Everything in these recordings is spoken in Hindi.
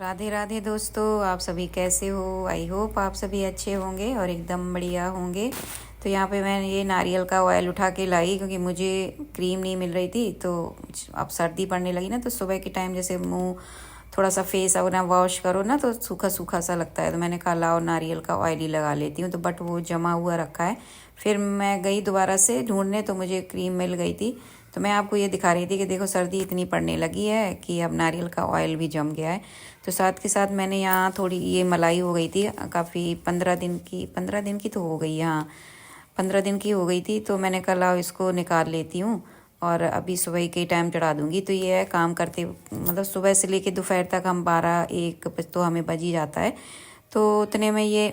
राधे राधे दोस्तों, आप सभी कैसे हो। आई होप आप सभी अच्छे होंगे और एकदम बढ़िया होंगे। तो यहाँ पे मैं ये नारियल का ऑयल उठा के लाई क्योंकि मुझे क्रीम नहीं मिल रही थी। तो अब सर्दी पड़ने लगी ना, तो सुबह के टाइम जैसे मुंह थोड़ा सा फेस अपना वॉश करो ना तो सूखा सूखा सा लगता है। तो मैंने कहा लाओ नारियल का ऑयल ही लगा लेती हूँ। तो बट वो जमा हुआ रखा है। फिर मैं गई दोबारा से ढूंढने तो मुझे क्रीम मिल गई थी। तो मैं आपको ये दिखा रही थी कि देखो सर्दी इतनी पड़ने लगी है कि अब नारियल का ऑयल भी जम गया है। तो साथ के साथ मैंने यहाँ थोड़ी ये मलाई हो गई थी काफ़ी, 15 दिन की तो हो गई। यहाँ 15 दिन की हो गई थी। तो मैंने कहा लाओ इसको निकाल लेती हूँ और अभी सुबह के टाइम चढ़ा दूँगी। तो ये है काम करते मतलब सुबह से लेके दोपहर तक हम 12-1 तो हमें बज ही जाता है। तो उतने में ये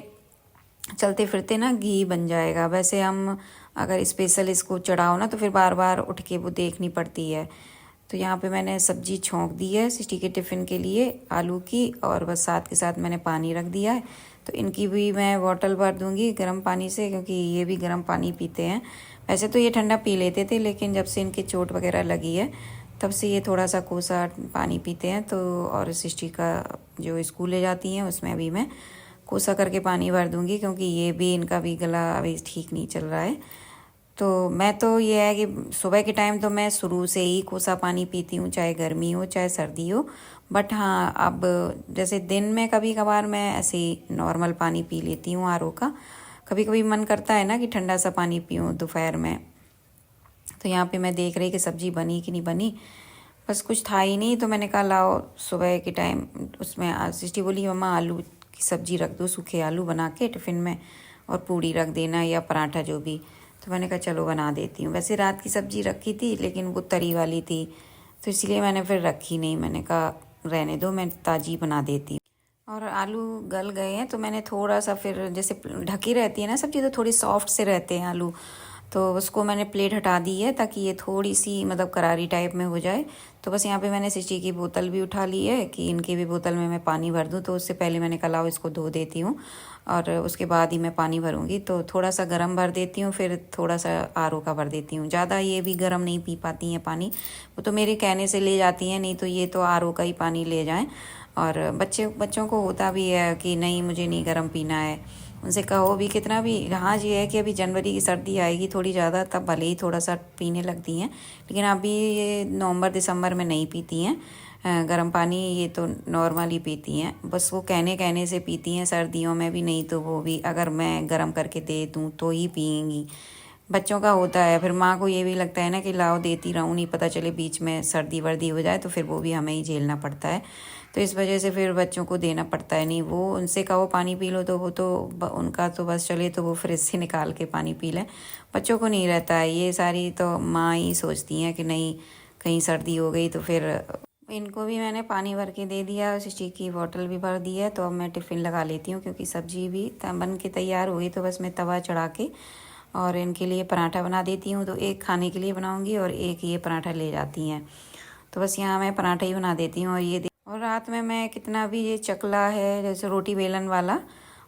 चलते फिरते ना घी बन जाएगा। वैसे हम अगर स्पेशल इसको चढ़ाओ ना तो फिर बार बार उठ के वो देखनी पड़ती है। तो यहाँ पे मैंने सब्जी छोंक दी है सिस्टी के टिफ़िन के लिए आलू की, और बस साथ के साथ मैंने पानी रख दिया है। तो इनकी भी मैं बॉटल भर दूँगी गर्म पानी से, क्योंकि ये भी गर्म पानी पीते हैं। वैसे तो ये ठंडा पी लेते थे, लेकिन जब से इनकी चोट वगैरह लगी है तब से ये थोड़ा सा कोसा पानी पीते हैं। तो और सिस्टी का जो स्कूल ले जाती हैं उसमें अभी मैं कोसा करके पानी भर दूँगी, क्योंकि ये भी इनका भी गला अभी ठीक नहीं चल रहा है। तो मैं तो ये है कि सुबह के टाइम तो मैं शुरू से ही कोसा पानी पीती हूँ, चाहे गर्मी हो चाहे सर्दी हो। बट हाँ, अब जैसे दिन में कभी कभार मैं ऐसे ही नॉर्मल पानी पी लेती हूँ आरओ का। कभी कभी मन करता है ना कि ठंडा सा पानी पीऊँ दोपहर में। तो यहाँ पे मैं देख रही कि सब्जी बनी कि नहीं बनी, बस कुछ था ही नहीं। तो मैंने कहा लाओ सुबह के टाइम उसमें सिस्टी बोली मम्मा आलू की सब्जी रख दो, सूखे आलू बना के टिफ़िन में, और पूड़ी रख देना या पराठा जो भी। तो मैंने कहा चलो बना देती हूँ। वैसे रात की सब्जी रखी थी लेकिन वो तरी वाली थी, तो इसलिए मैंने फिर रखी नहीं। मैंने कहा रहने दो, मैं ताज़ी बना देती हूँ। और आलू गल गए हैं तो मैंने थोड़ा सा फिर जैसे ढकी रहती है ना सब्जी तो थोड़ी सॉफ्ट से रहते हैं आलू, तो उसको मैंने प्लेट हटा दी है ताकि ये थोड़ी सी मतलब करारी टाइप में हो जाए। तो बस यहाँ पे मैंने सिस्टी की बोतल भी उठा ली है कि इनकी भी बोतल में मैं पानी भर दूँ। तो उससे पहले मैंने कहा लाओ इसको धो देती हूँ और उसके बाद ही मैं पानी भरूँगी। तो थोड़ा सा गर्म भर देती हूँ, फिर थोड़ा सा आरओ का भर देती हूँ। ज़्यादा ये भी गर्म नहीं पी पाती हैं पानी, वो तो मेरे कहने से ले जाती हैं, नहीं तो ये तो आरओ का ही पानी ले जाएँ। और बच्चों को होता भी है कि नहीं मुझे नहीं गर्म पीना है। उनसे कहो भी कितना भी, हाँ ये है कि अभी जनवरी की सर्दी आएगी थोड़ी ज़्यादा, तब भले ही थोड़ा सा पीने लगती हैं, लेकिन अभी ये नवंबर दिसंबर में नहीं पीती हैं गर्म पानी। ये तो नॉर्मल ही पीती हैं, बस वो कहने कहने से पीती हैं। सर्दियों में भी नहीं तो वो भी अगर मैं गर्म करके दे दूँ तो ही पिएंगी। बच्चों का होता है, फिर माँ को ये भी लगता है ना कि लाओ देती रहूँ, नहीं पता चले बीच में सर्दी वर्दी हो जाए तो फिर वो भी हमें ही झेलना पड़ता है। तो इस वजह से फिर बच्चों को देना पड़ता है। नहीं वो उनसे कहो पानी पी लो तो वो तो उनका तो बस चले तो वो फ्रिज से निकाल के पानी पी लें। बच्चों को नहीं रहता है, ये सारी तो माँ ही सोचती हैं कि नहीं कहीं सर्दी हो गई तो फिर। इनको भी मैंने पानी भर के दे दिया, सिस्टी की बोतल भी भर दी है। तो अब मैं टिफ़िन लगा लेती हूँ क्योंकि सब्जी भी बन के तैयार हो गई। तो बस मैं तवा चढ़ा के और इनके लिए पराठा बना देती हूँ। तो एक खाने के लिए बनाऊँगी और एक ये पराठा ले जाती हैं। तो बस यहाँ मैं पराठा ही बना देती हूँ। और रात में मैं कितना भी ये चकला है जैसे रोटी बेलन वाला,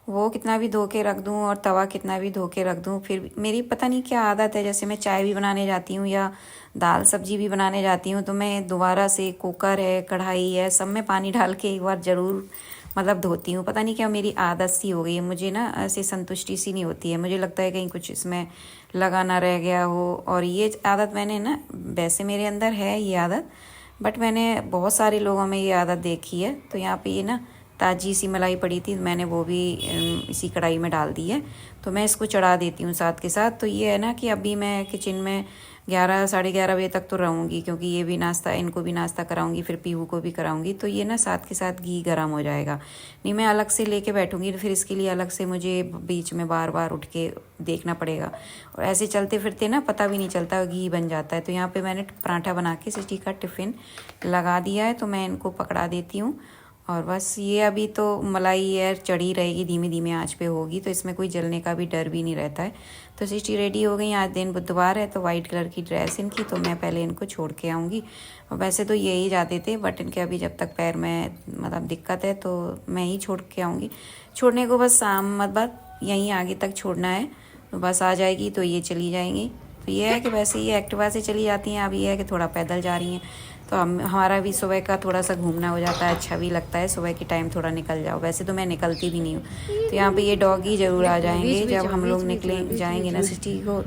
वो कितना भी धो के रख दूँ और तवा कितना भी धो के रख दूँ, फिर मेरी पता नहीं क्या आदत है, जैसे मैं चाय भी बनाने जाती हूँ या दाल सब्जी भी बनाने जाती हूँ तो मैं दोबारा से कुकर है कढ़ाई है सब में पानी डाल के एक बार ज़रूर मतलब धोती हूँ। पता नहीं क्या मेरी आदत सी हो गई है, मुझे ना ऐसे संतुष्टि सी नहीं होती है। मुझे लगता है कहीं कुछ इसमें लगा ना रह गया हो। और ये आदत मैंने ना, वैसे मेरे अंदर है ये आदत, बट मैंने बहुत सारे लोगों में ये आदत देखी है। तो यहाँ पे ये ना ताज़ी सी मलाई पड़ी थी, मैंने वो भी इसी कढ़ाई में डाल दी है। तो मैं इसको चढ़ा देती हूँ साथ के साथ। तो ये है ना कि अभी मैं किचन में 11-11:30 बजे तक तो रहूँगी, क्योंकि ये भी नाश्ता, इनको भी नाश्ता कराऊँगी, फिर पीहू को भी कराऊँगी। तो ये ना साथ के साथ घी गर्म हो जाएगा। नहीं मैं अलग से लेके बैठूँगी तो फिर इसके लिए अलग से मुझे बीच में बार बार उठ के देखना पड़ेगा, और ऐसे चलते फिरते ना पता भी नहीं चलता घी बन जाता है। तो यहाँ पे मैंने पराठा बना के सिस्टी का टिफ़िन लगा दिया है। तो मैं इनको पकड़ा देती हूँ और बस ये अभी तो मलाई एयर चढ़ी रहेगी, धीमी धीमी आंच पे होगी, तो इसमें कोई जलने का भी डर भी नहीं रहता है। तो सिस्टी रेडी हो गई। आज दिन बुधवार है तो वाइट कलर की ड्रेस इनकी, तो मैं पहले इनको छोड़ के आऊँगी। और वैसे तो यही जाते थे, बट इनके अभी जब तक पैर में मतलब दिक्कत है तो मैं ही छोड़ के आऊँगी। छोड़ने को बस शाम मतलब यहीं आगे तक छोड़ना है, तो बस आ जाएगी तो ये चली जाएंगी। तो ये है कि वैसे ये एक्टिवा से चली जाती हैं, अब ये है कि थोड़ा पैदल जा रही हैं। तो हमारा भी सुबह का थोड़ा सा घूमना हो जाता है, अच्छा भी लगता है सुबह की टाइम थोड़ा निकल जाओ। वैसे तो मैं निकलती भी नहीं हूँ। तो यहाँ पे ये डॉगी ज़रूर आ जाएंगे जब हम लोग निकले जाएंगे ना सिटी को,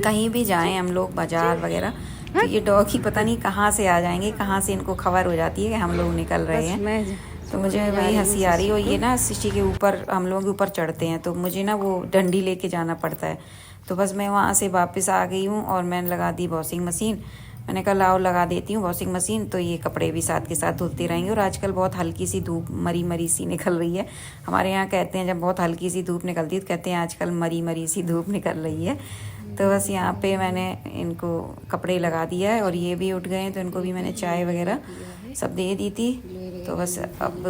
कहीं भी जाएं हम लोग बाज़ार वगैरह, तो ये डॉगी पता नहीं कहाँ से आ जाएंगे, कहाँ से इनको खबर हो जाती है कि हम लोग निकल रहे हैं। तो मुझे वही हंसी आ रही हो, ये ना सिटी के ऊपर हम लोग के ऊपर चढ़ते हैं तो मुझे ना वो डंडी लेके जाना पड़ता है। तो बस मैं वहाँ से वापस आ गई हूँ और मैंने लगा दी वॉशिंग मशीन। मैंने कहा लाओ लगा देती हूँ वॉशिंग मशीन, तो ये कपड़े भी साथ के साथ धुलते रहेंगे। और आजकल बहुत हल्की सी धूप मरी मरी सी निकल रही है। हमारे यहाँ कहते हैं जब बहुत हल्की सी धूप निकलती है तो कहते हैं आजकल मरी मरी सी धूप निकल रही है। तो बस यहाँ पे मैंने इनको कपड़े लगा दिया है और ये भी उठ गए हैं तो इनको भी मैंने चाय वगैरह सब दे दी थी। तो बस अब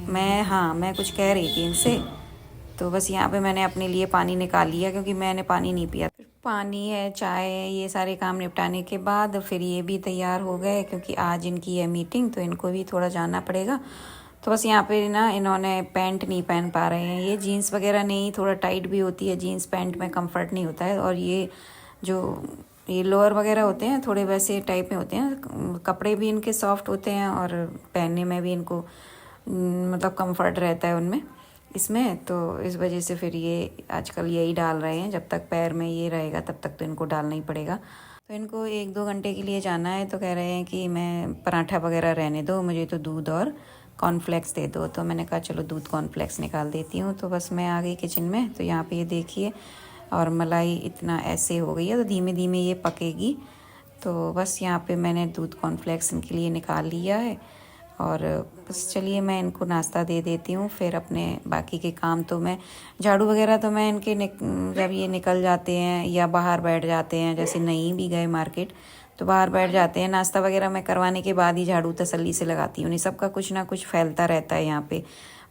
मैं कुछ कह रही थी इनसे, तो बस यहाँ पे मैंने अपने लिए पानी निकाल लिया क्योंकि मैंने पानी नहीं पिया। पानी है, चाय है, ये सारे काम निपटाने के बाद फिर ये भी तैयार हो गए क्योंकि आज इनकी है मीटिंग, तो इनको भी थोड़ा जाना पड़ेगा। तो बस यहाँ पे ना इन्होंने पैंट नहीं पहन पा रहे हैं, ये जीन्स वगैरह नहीं, थोड़ा टाइट भी होती है जीन्स, पैंट में कंफर्ट नहीं होता है। और ये लोअर वगैरह होते हैं थोड़े वैसे टाइप में होते हैं, कपड़े भी इनके सॉफ्ट होते हैं और पहनने में भी इनको मतलब कंफर्ट रहता है उनमें इसमें। तो इस वजह से फिर ये आजकल यही डाल रहे हैं, जब तक पैर में ये रहेगा तब तक तो इनको डालना ही पड़ेगा। तो इनको 1-2 घंटे के लिए जाना है तो कह रहे हैं कि मैं पराठा वगैरह रहने दो, मुझे तो दूध और कॉर्नफ्लेक्स दे दो। तो मैंने कहा चलो दूध कॉर्नफ्लेक्स निकाल देती हूँ। तो बस मैं आ गई किचन में, तो यहाँ पे ये देखिए और मलाई इतना ऐसे हो गई है तो धीमे धीमे ये पकेगी। तो बस यहाँ पे मैंने दूध कॉर्नफ्लेक्स इनके लिए निकाल लिया है और बस चलिए मैं इनको नाश्ता दे देती हूँ। फिर अपने बाकी के काम तो मैं झाड़ू वगैरह तो मैं इनके जब ये निकल जाते हैं या बाहर बैठ जाते हैं, जैसे नहीं भी गए मार्केट तो बाहर बैठ जाते हैं, नाश्ता वगैरह मैं करवाने के बाद ही झाड़ू तसल्ली से लगाती हूँ। नहीं सबका कुछ ना कुछ फैलता रहता है यहाँ पे।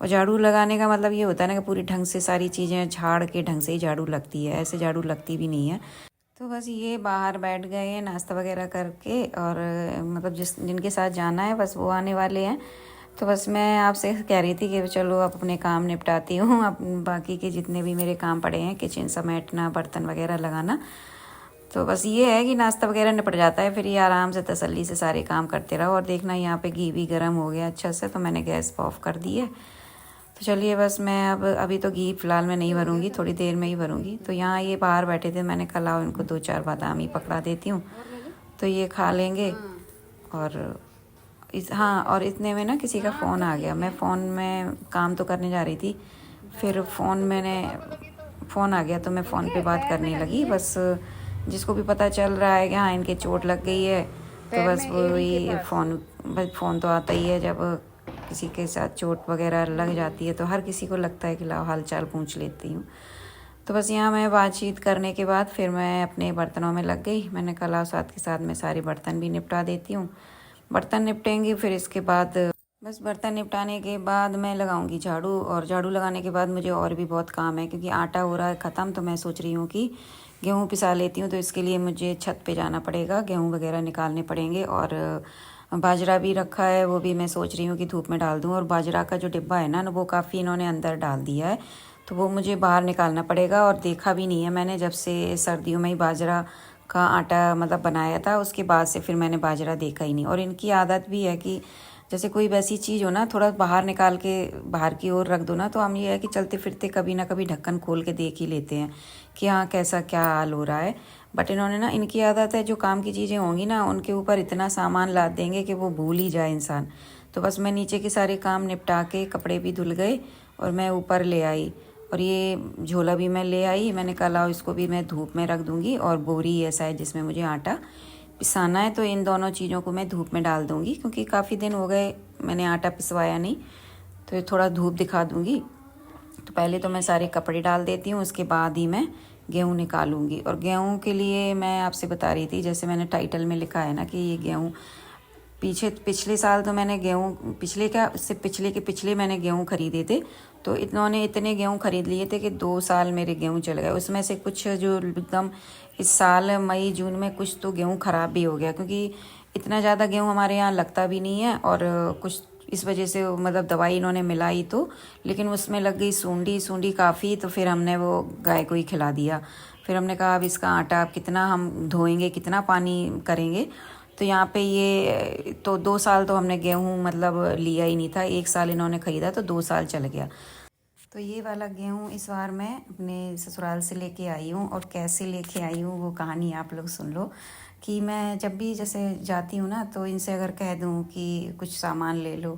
और झाड़ू लगाने का मतलब ये होता है ना कि पूरी ढंग से सारी चीज़ें झाड़ के ढंग से ही झाड़ू लगती है, ऐसे झाड़ू लगती भी नहीं है। तो बस ये बाहर बैठ गए हैं नाश्ता वगैरह करके और मतलब जिनके साथ जाना है बस वो आने वाले हैं। तो बस मैं आपसे कह रही थी कि चलो अब अपने काम निपटाती हूँ, अब बाकी के जितने भी मेरे काम पड़े हैं, किचन समेटना, बर्तन वगैरह लगाना। तो बस ये है कि नाश्ता वगैरह निपट जाता है, फिर ये आराम से तसल्ली से सारे काम करते रहो। और देखना यहाँ पे घी भी गर्म हो गया अच्छा से, तो मैंने गैस ऑफ कर दी है। तो चलिए बस मैं अब अभी तो घी फ़िलहाल मैं नहीं भरूँगी, थोड़ी देर में ही भरूँगी। तो यहाँ ये बाहर बैठे थे, मैंने कहा लाओ इनको 2-4 बादाम ही पकड़ा देती हूँ तो ये खा लेंगे। और और इतने में ना किसी का फ़ोन आ गया। मैं फ़ोन में काम तो करने जा रही थी, फिर फ़ोन आ गया तो मैं फ़ोन पे बात करने लगी। बस जिसको भी पता चल रहा है कि हाँ इनके चोट लग गई है तो बस वही फ़ोन तो आता ही है, जब किसी के साथ चोट वगैरह लग जाती है तो हर किसी को लगता है कि लाओ हाल चाल पूछ लेती हूँ। तो बस यहाँ मैं बातचीत करने के बाद फिर मैं अपने बर्तनों में लग गई। मैंने कहा लाओ साथ के साथ मैं सारे बर्तन भी निपटा देती हूँ। बर्तन निपटेंगे फिर इसके बाद बस बर्तन निपटाने के बाद मैं लगाऊंगी झाड़ू। और झाड़ू लगाने के बाद मुझे और भी बहुत काम है क्योंकि आटा हो रहा है ख़त्म। तो मैं सोच रही हूँ कि गेहूँ पिसा लेती हूँ, तो इसके लिए मुझे छत पे जाना पड़ेगा, गेहूँ वगैरह निकालने पड़ेंगे। और बाजरा भी रखा है, वो भी मैं सोच रही हूँ कि धूप में डाल दूँ। और बाजरा का जो डिब्बा है ना वो काफ़ी इन्होंने अंदर डाल दिया है, तो वो मुझे बाहर निकालना पड़ेगा। और देखा भी नहीं है मैंने, जब से सर्दियों में ही बाजरा का आटा मतलब बनाया था उसके बाद से फिर मैंने बाजरा देखा ही नहीं। और इनकी आदत भी है कि जैसे कोई वैसी चीज़ हो ना थोड़ा बाहर निकाल के बाहर की ओर रख दो ना, तो हम ये है कि चलते फिरते कभी ना कभी ढक्कन खोल के देख ही लेते हैं कि हाँ कैसा क्या हाल हो रहा है। बट इन्होंने ना, इनकी आदत है जो काम की चीज़ें होंगी ना उनके ऊपर इतना सामान लाद देंगे कि वो भूल ही जाए इंसान। तो बस मैं नीचे के सारे काम निपटा के कपड़े भी धुल गए और मैं ऊपर ले आई। और ये झोला भी मैं ले आई, मैंने कहा लाओ इसको भी मैं धूप में रख दूँगी। और बोरी है शायद जिसमें मुझे आटा पिसाना है, तो इन दोनों चीज़ों को मैं धूप में डाल दूँगी क्योंकि काफ़ी दिन हो गए मैंने आटा पिसवाया नहीं, तो ये थोड़ा धूप दिखा दूँगी। तो पहले तो मैं सारे कपड़े डाल देती हूँ, उसके बाद ही मैं गेहूँ निकालूंगी। और गेहूँ के लिए मैं आपसे बता रही थी, जैसे मैंने टाइटल में लिखा है ना कि ये गेहूँ पिछले साल तो मैंने गेहूँ पिछले मैंने गेहूँ खरीदे थे। तो इन्होंने इतने गेहूँ खरीद लिए थे कि 2 साल मेरे गेहूँ चले गए। उसमें से कुछ जो एकदम इस साल मई जून में कुछ तो गेहूँ ख़राब भी हो गया क्योंकि इतना ज़्यादा गेहूँ हमारे यहाँ लगता भी नहीं है। और कुछ इस वजह से मतलब दवाई इन्होंने मिलाई तो, लेकिन उसमें लग गई सूंडी काफ़ी। तो फिर हमने वो गाय को ही खिला दिया। फिर हमने कहा अब इसका आटा अब कितना हम धोएंगे, कितना पानी करेंगे। तो यहाँ पे ये तो 2 साल तो हमने गेहूँ मतलब लिया ही नहीं था, 1 साल इन्होंने ख़रीदा तो 2 साल चल गया। तो ये वाला गेहूँ इस बार मैं अपने ससुराल से लेके आई हूँ, और कैसे लेके आई हूँ वो कहानी आप लोग सुन लो। कि मैं जब भी जैसे जाती हूँ ना, तो इनसे अगर कह दूँ कि कुछ सामान ले लो,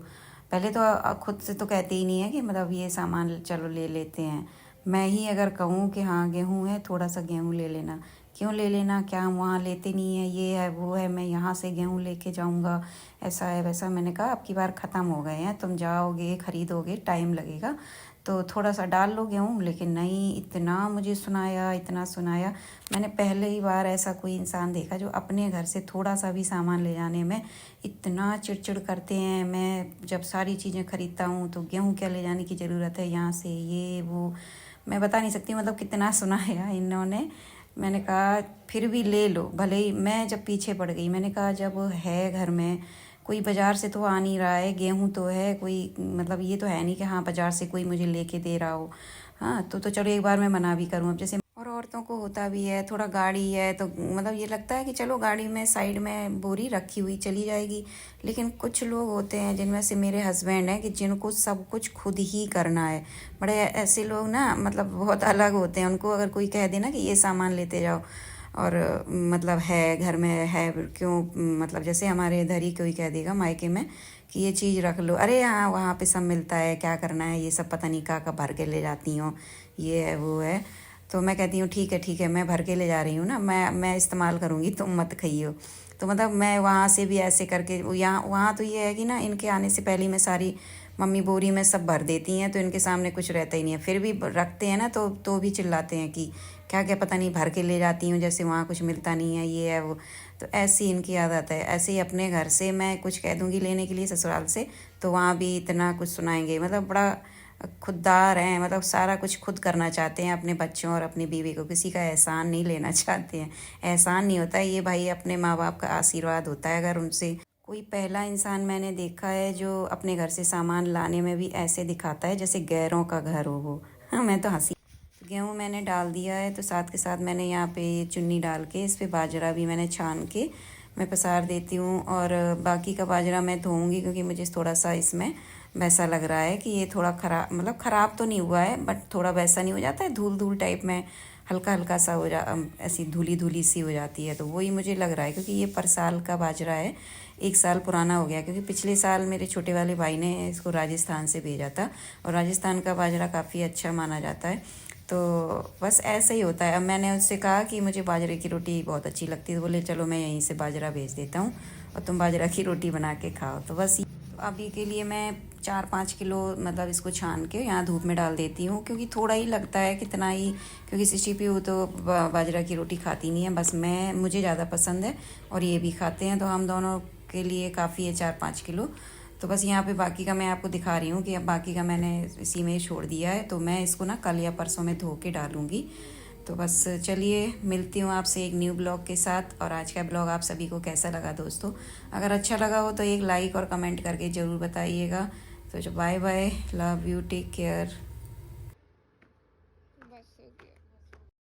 पहले तो खुद से तो कहते ही नहीं है कि मतलब ये सामान चलो ले लेते हैं। मैं ही अगर कहूँ कि हाँ गेहूँ है, थोड़ा सा गेहूँ ले लेना, क्यों ले लेना, क्या हम वहाँ लेते नहीं है, ये है वो है, मैं यहाँ से गेहूँ लेके जाऊँगा, ऐसा है वैसा। मैंने कहा अब की बार ख़त्म हो गए हैं, तुम जाओगे ख़रीदोगे टाइम लगेगा, तो थोड़ा सा डाल लो गेहूँ। लेकिन नहीं, इतना मुझे सुनाया, इतना सुनाया। मैंने पहले ही बार ऐसा कोई इंसान देखा जो अपने घर से थोड़ा सा भी सामान ले जाने में इतना चिड़चिड़ करते हैं। मैं जब सारी चीज़ें ख़रीदता हूँ तो गेहूँ क्या ले जाने की ज़रूरत है यहाँ से, ये वो मैं बता नहीं सकती, मतलब कितना सुनाया इन्होंने। मैंने कहा फिर भी ले लो, भले ही। मैं जब पीछे पड़ गई, मैंने कहा जब है घर में, कोई बाज़ार से तो आ नहीं रहा है, गेहूँ तो है, कोई मतलब ये तो है नहीं कि हाँ बाज़ार से कोई मुझे लेके दे रहा हो। हाँ तो चलो एक बार मैं मना भी करूँ। अब जैसे और औरतों को होता भी है, थोड़ा गाड़ी है तो मतलब ये लगता है कि चलो गाड़ी में साइड में बोरी रखी हुई चली जाएगी। लेकिन कुछ लोग होते हैं, जिनमें से मेरे हस्बैंड हैं, कि जिनको सब कुछ खुद ही करना है। बड़े ऐसे लोग ना मतलब बहुत अलग होते हैं। उनको अगर कोई कह देना कि ये सामान लेते जाओ, और मतलब है घर में है, क्यों मतलब जैसे हमारे इधर ही कोई कह देगा मायके में कि ये चीज़ रख लो, अरे हाँ वहाँ पे सब मिलता है, क्या करना है, ये सब पता नहीं का भर के ले जाती हूँ, ये है वो है। तो मैं कहती हूँ ठीक है, मैं भर के ले जा रही हूँ ना, मैं इस्तेमाल करूँगी, तुम मत खाइयो। तो मतलब मैं वहाँ से भी ऐसे करके, यहाँ वहाँ तो ये है कि ना इनके आने से पहले मैं सारी मम्मी बोरी में सब भर देती हैं, तो इनके सामने कुछ रहता ही नहीं है। फिर भी रखते हैं ना तो भी चिल्लाते हैं कि क्या क्या पता नहीं भर के ले जाती हूँ, जैसे वहाँ कुछ मिलता नहीं है, ये है वो। तो ऐसी इनकी आदत है। ऐसे ही अपने घर से मैं कुछ कह दूँगी लेने के लिए ससुराल से, तो वहाँ भी इतना कुछ सुनाएंगे। मतलब बड़ा खुददार हैं, मतलब सारा कुछ खुद करना चाहते हैं अपने बच्चों और अपनी बीवी को, किसी का एहसान नहीं लेना चाहते हैं। एहसान नहीं होता है ये भाई, अपने माँ बाप का आशीर्वाद होता है। अगर उनसे कोई पहला इंसान मैंने देखा है जो अपने घर से सामान लाने में भी ऐसे दिखाता है जैसे गैरों का घर हो वो। हाँ मैं तो हंसी। गेहूँ मैंने डाल दिया है, तो साथ के साथ मैंने यहाँ पे चुन्नी डाल के इस पे बाजरा भी मैंने छान के मैं पसार देती हूँ। और बाकी का बाजरा मैं धोऊंगी, क्योंकि मुझे थोड़ा सा इसमें वैसा लग रहा है कि ये थोड़ा ख़राब, मतलब ख़राब तो नहीं हुआ है, बट थोड़ा वैसा नहीं हो जाता है धूल धूल टाइप में, हल्का हल्का सा हो जा, ऐसी धूली धूली सी हो जाती है। तो वही मुझे लग रहा है, क्योंकि ये पर साल का बाजरा है, 1 साल पुराना हो गया। क्योंकि पिछले साल मेरे छोटे वाले भाई ने इसको राजस्थान से भेजा था, और राजस्थान का बाजरा काफ़ी अच्छा माना जाता है। तो बस ऐसे ही होता है। अब मैंने उससे कहा कि मुझे बाजरे की रोटी बहुत अच्छी लगती है, तो बोले चलो मैं यहीं से बाजरा भेज देता हूँ और तुम बाजरा की रोटी बना के खाओ। तो बस अभी के लिए मैं 4-5 किलो मतलब इसको छान के यहाँ धूप में डाल देती हूँ, क्योंकि थोड़ा ही लगता है कितना ही, क्योंकि सीपीयू तो बाजरा की रोटी खाती नहीं है, बस मुझे ज़्यादा पसंद है और ये भी खाते हैं, तो हम दोनों के लिए काफ़ी है 4-5 किलो। तो बस यहाँ पे बाकी का मैं आपको दिखा रही हूँ कि अब बाकी का मैंने इसी में छोड़ दिया है, तो मैं इसको ना कल या परसों में धो के डालूँगी। तो बस चलिए मिलती हूँ आपसे एक न्यू ब्लॉग के साथ। और आज का ब्लॉग आप सभी को कैसा लगा दोस्तों? अगर अच्छा लगा हो तो एक लाइक और कमेंट करके ज़रूर बताइएगा। तो bye bye, love you, take care.